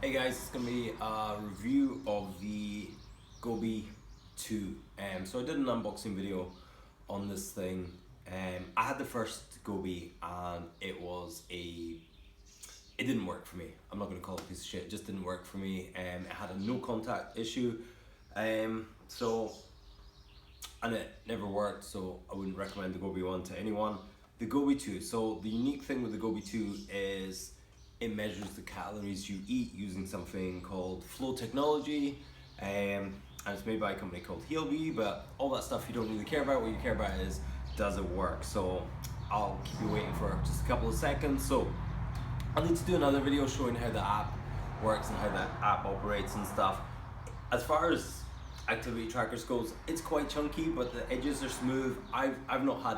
Hey guys, it's gonna be a review of the GoBe 2. So I did an unboxing video on this thing. I had the first GoBe and it didn't work for me. I'm not gonna call it a piece of shit. It just didn't work for me. It had a no contact issue. So and it never worked. So I wouldn't recommend the GoBe 1 to anyone. The GoBe 2. So the unique thing with the GoBe 2 is it measures the calories you eat using something called flow technology, and it's made by a company called GoBe. But all that stuff you don't really care about. What you care about is, does it work? So I'll keep you waiting for just a couple of seconds. So I'll need to do another video showing how the app works and how that app operates and stuff. As far as activity trackers goes, it's quite chunky, but the edges are smooth. I've not had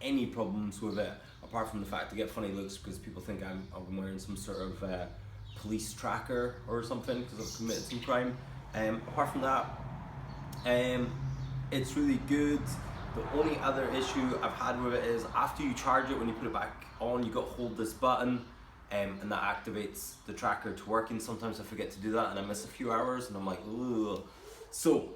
any problems with it, apart from the fact I get funny looks because people think I'm wearing some sort of police tracker or something because I've committed some crime. Apart from that, it's really good. The only other issue I've had with it is after you charge it, when you put it back on, you got to hold this button, and that activates the tracker to working. Sometimes I forget to do that and I miss a few hours and I'm like, ugh. So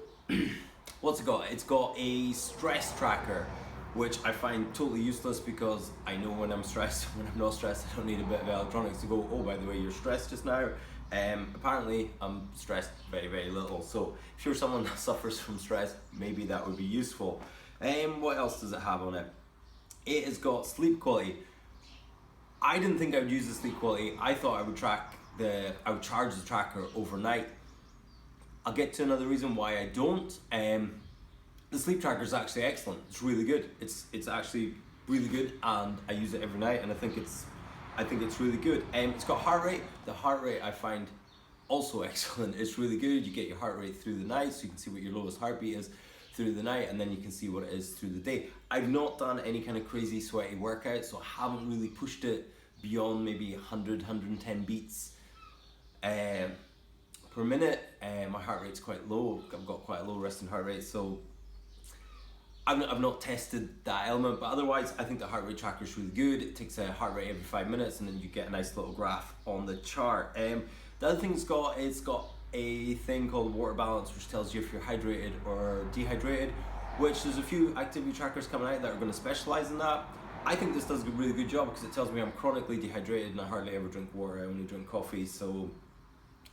what's it got? It's got a stress tracker, which I find totally useless because I know when I'm stressed. When I'm not stressed, I don't need a bit of electronics to go, oh, by the way, you're stressed just now. Apparently I'm stressed very, very little. So if you're someone that suffers from stress, maybe that would be useful. What else does it have on it? It has got sleep quality. I didn't think I would use the sleep quality. I thought I would charge the tracker overnight. I'll get to another reason why I don't. The sleep tracker is actually excellent. It's really good. It's actually really good, and I use it every night, and I think it's really good. It's got heart rate. The heart rate I find also excellent. It's really good. You get your heart rate through the night, so you can see what your lowest heartbeat is through the night, and then you can see what it is through the day. I've not done any kind of crazy sweaty workout, so I haven't really pushed it beyond maybe 100, 110 beats per minute. My heart rate's quite low. I've got quite a low resting heart rate, so I've not tested that element, but otherwise I think the heart rate tracker is really good. It takes a heart rate every 5 minutes and then you get a nice little graph on the chart. The other thing it's got a thing called water balance, which tells you if you're hydrated or dehydrated, which there's a few activity trackers coming out that are going to specialize in that. I think this does a really good job because it tells me I'm chronically dehydrated and I hardly ever drink water. I only drink coffee, so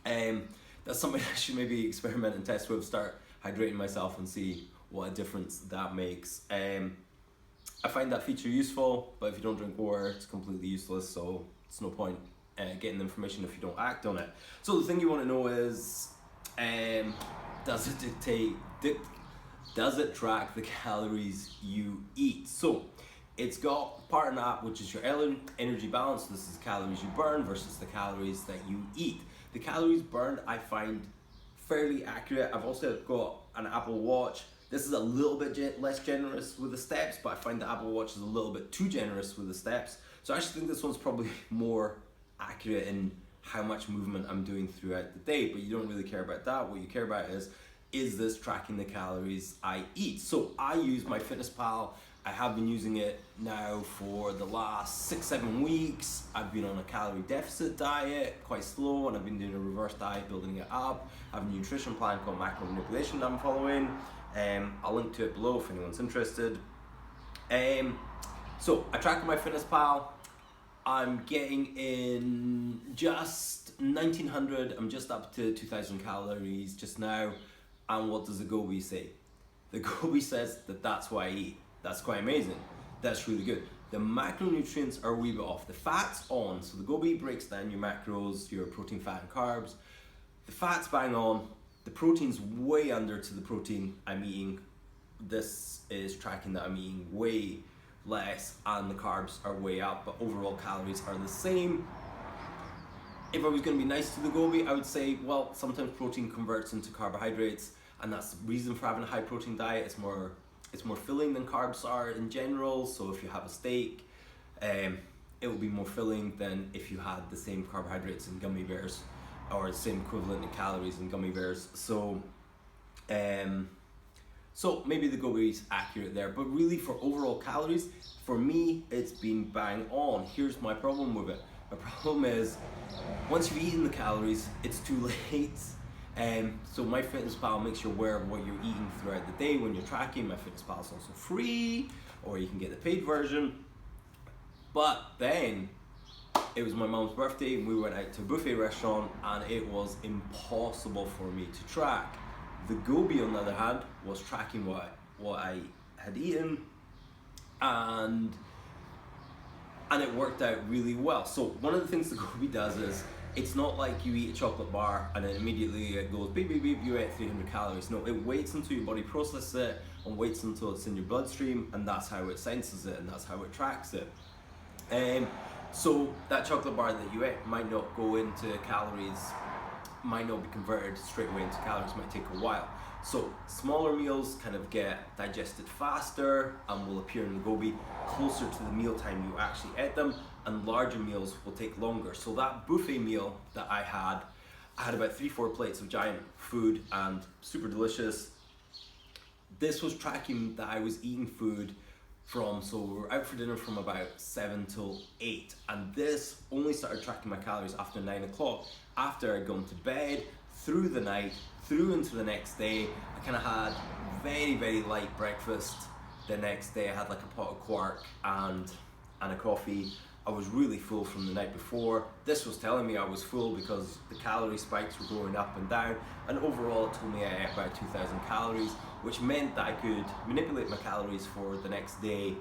that's something I should maybe experiment and test with, start hydrating myself and see what a difference that makes. I find that feature useful, but if you don't drink water, it's completely useless, so it's no point getting the information if you don't act on it. So the thing you want to know is, does it track the calories you eat? So it's got part of an app which is your energy balance. This is calories you burn versus the calories that you eat. The calories burned I find fairly accurate. I've also got an Apple Watch. This is a little bit less generous with the steps, but I find the Apple Watch is a little bit too generous with the steps. So I actually think this one's probably more accurate in how much movement I'm doing throughout the day, but you don't really care about that. What you care about is this tracking the calories I eat? So I use MyFitnessPal. I have been using it now for the last 6-7 weeks. I've been on a calorie deficit diet, quite slow, and I've been doing a reverse diet, building it up. I have a nutrition plan called Macro Manipulation that I'm following. I'll link to it below if anyone's interested. So I track MyFitnessPal. I'm getting in just 1900. I'm just up to 2000 calories just now. And what does the GoBe say? The GoBe says that that's what I eat. That's quite amazing. That's really good. The macronutrients are a wee bit off. The fat's on, so the GoBe breaks down your macros, your protein, fat, and carbs. The fat's bang on. The protein's way under to the protein I'm eating. This is tracking that I'm eating way less, and the carbs are way up, but overall calories are the same. If I was going to be nice to the GoBe, I would say, well, sometimes protein converts into carbohydrates, and that's the reason for having a high protein diet. It's more filling than carbs are in general. So if you have a steak, it will be more filling than if you had the same carbohydrates in gummy bears, or the same equivalent in calories in gummy bears. So maybe the GoBe is accurate there, but really for overall calories, for me, it's been bang on. Here's my problem with it. My problem is once you've eaten the calories, it's too late. So MyFitnessPal makes you aware of what you're eating throughout the day when you're tracking. MyFitnessPal is also free, or you can get the paid version. But then it was my mom's birthday and we went out to a buffet restaurant and it was impossible for me to track. The GoBe, on the other hand, was tracking what I had eaten, and it worked out really well. So one of the things the GoBe does is, it's not like you eat a chocolate bar and then immediately it goes beep beep beep, you ate 300 calories. No, it waits until your body processes it and waits until it's in your bloodstream, and that's how it senses it and that's how it tracks it. So that chocolate bar that you ate might not go into calories, might not be converted straight away into calories, might take a while. So smaller meals kind of get digested faster and will appear in the GoBe closer to the meal time you actually ate them, and larger meals will take longer. So that buffet meal that I had about 3-4 plates of giant food and super delicious. This was tracking that I was eating food so we were out for dinner from about 7 till 8, and this only started tracking my calories after 9 o'clock, after I'd gone to bed, through the night, through into the next day. I kind of had very, very light breakfast. The next day I had like a pot of quark and a coffee. I was really full from the night before. This was telling me I was full because the calorie spikes were going up and down, and overall it told me I ate about 2,000 calories, which meant that I could manipulate my calories for the next day.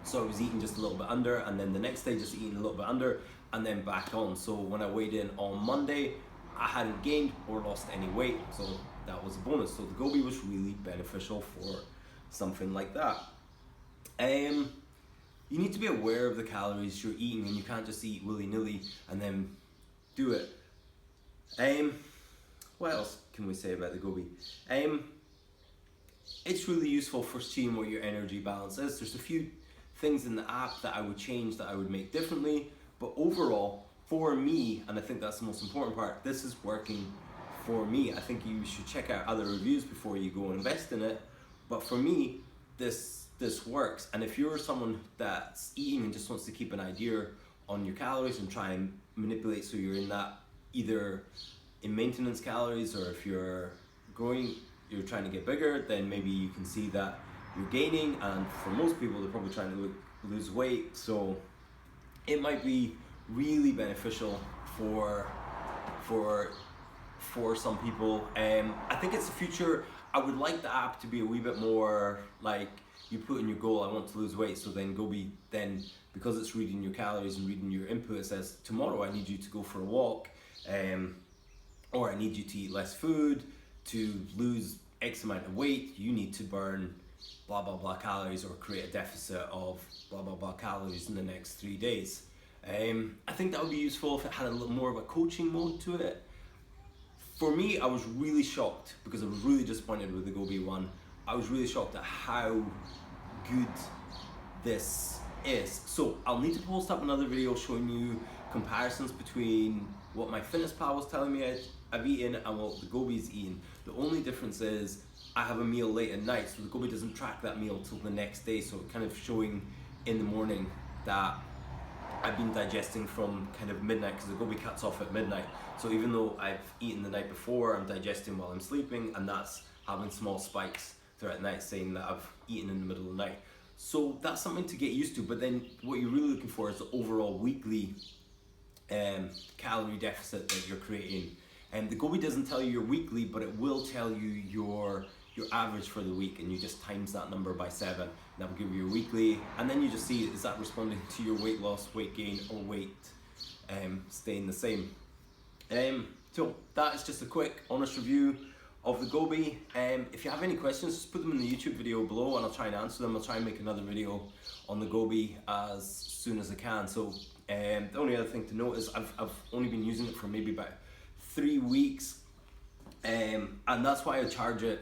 So I was eating just a little bit under, and then the next day just eating a little bit under, and then back on. So when I weighed in on Monday, I hadn't gained or lost any weight, so that was a bonus. So the GoBe was really beneficial for something like that. You need to be aware of the calories you're eating, and you can't just eat willy-nilly and then do it. What else can we say about the GoBe? It's really useful for seeing what your energy balance is. There's a few things in the app that I would change, that I would make differently, but overall, for me, and I think that's the most important part, this is working for me. I think you should check out other reviews before you go and invest in it, but for me, this works. And if you're someone that's eating and just wants to keep an idea on your calories and try and manipulate so you're in that, either in maintenance calories, or if you're growing, you're trying to get bigger, then maybe you can see that you're gaining, and for most people they're probably trying to lose weight, so it might be really beneficial for some people. I think it's the future. I would like the app to be a wee bit more like, you put in your goal, I want to lose weight, so then GoBe, then because it's reading your calories and reading your input, it says tomorrow I need you to go for a walk, or I need you to eat less food to lose X amount of weight. You need to burn blah blah blah calories, or create a deficit of blah blah blah calories in the next 3 days. I think that would be useful if it had a little more of a coaching mode to it. For me, I was really shocked because I was really disappointed with the GoBe one. I was really shocked at how good this is. So I'll need to post up another video showing you comparisons between what MyFitnessPal was telling me I've eaten and what the GoBe's eaten. The only difference is I have a meal late at night, so the GoBe doesn't track that meal till the next day, so it's kind of showing in the morning that I've been digesting from kind of midnight, because the GoBe cuts off at midnight. So even though I've eaten the night before, I'm digesting while I'm sleeping, and that's having small spikes throughout the night saying that I've eaten in the middle of the night. So that's something to get used to, but then what you're really looking for is the overall weekly calorie deficit that you're creating. And the GoBe doesn't tell you your weekly, but it will tell you your average for the week, and you just times that number by 7, and that will give you your weekly, and then you just see, is that responding to your weight loss, weight gain, or weight staying the same. So that is just a quick honest review of the GoBe. If you have any questions, just put them in the YouTube video below and I'll try and answer them. I'll try and make another video on the GoBe as soon as I can. So the only other thing to note is I've only been using it for maybe about 3 weeks, and that's why I charge it.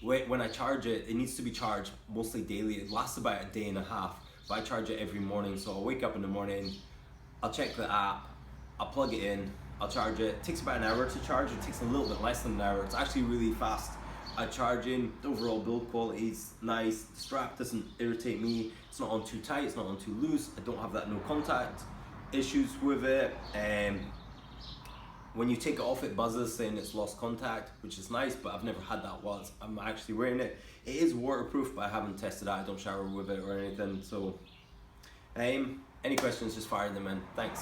When I charge it, it needs to be charged mostly daily. It lasts about a day and a half, but I charge it every morning. So I'll wake up in the morning, I'll check the app, I'll plug it in, I'll charge it. It takes about an hour to charge. It takes a little bit less than an hour. It's actually really fast at charging. The overall build quality is nice. The strap doesn't irritate me. It's not on too tight, it's not on too loose. I don't have that no contact issues with it. When you take it off, it buzzes saying it's lost contact, which is nice, but I've never had that while I'm actually wearing it. It is waterproof, but I haven't tested it. I don't shower with it or anything. So any questions, just fire them in. Thanks.